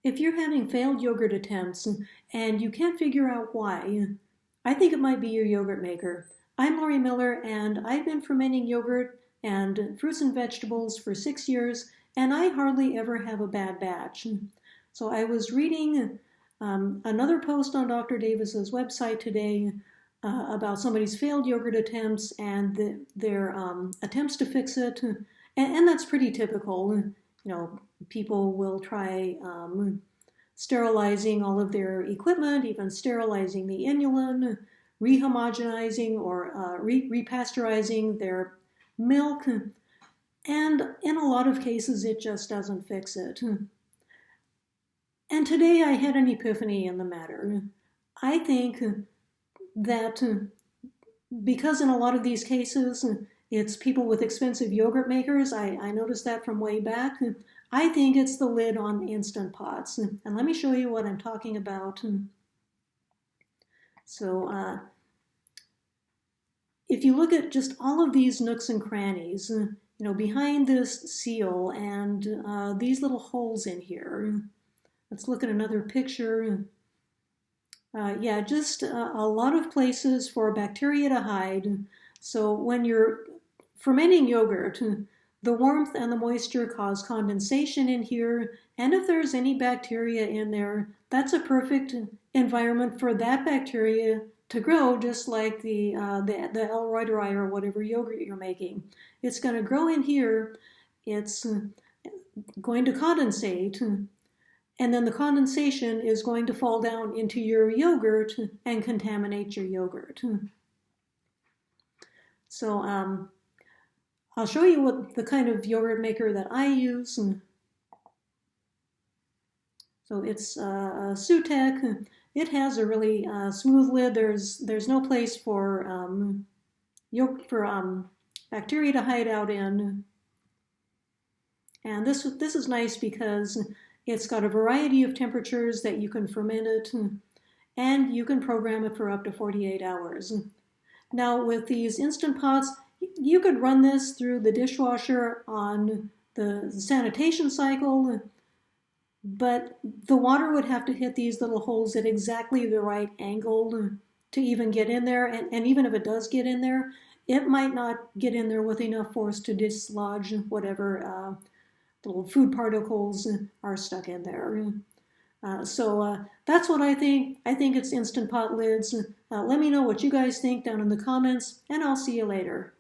If you're having failed yogurt attempts and you can't figure out why, I think it might be your yogurt maker. I'm Lori Miller, and I've been fermenting yogurt and fruits and vegetables for 6 years, and I hardly ever have a bad batch. So I was reading another post on Dr. Davis's website today about somebody's failed yogurt attempts and their attempts to fix it, and that's pretty typical. People will try sterilizing all of their equipment, even sterilizing the inulin, rehomogenizing or repasteurizing their milk, and in a lot of cases it just doesn't fix it. And today I had an epiphany in the matter. I think that because in a lot of these cases it's people with expensive yogurt makers, I noticed that from way back, I think it's the lid on Instant Pots. And let me show you what I'm talking about. So if you look at just all of these nooks and crannies, behind this seal and these little holes in here, let's look at another picture. Just a lot of places for bacteria to hide. So when you're fermenting yogurt, the warmth and the moisture cause condensation in here, and if there's any bacteria in there, that's a perfect environment for that bacteria to grow, just like the L. reuteri or whatever yogurt you're making. It's going to grow in here, it's going to condensate, and then the condensation is going to fall down into your yogurt and contaminate your yogurt. So I'll show you what the kind of yogurt maker that I use. So it's a Sutek. It has a really smooth lid. There's no place for bacteria to hide out in. And this is nice because it's got a variety of temperatures that you can ferment it, and you can program it for up to 48 hours. Now with these Instant Pots, you could run this through the dishwasher on the sanitation cycle, but the water would have to hit these little holes at exactly the right angle to even get in there. And even if it does get in there, it might not get in there with enough force to dislodge whatever little food particles are stuck in there. So that's what I think. I think it's Instant Pot lids. Let me know what you guys think down in the comments, and I'll see you later.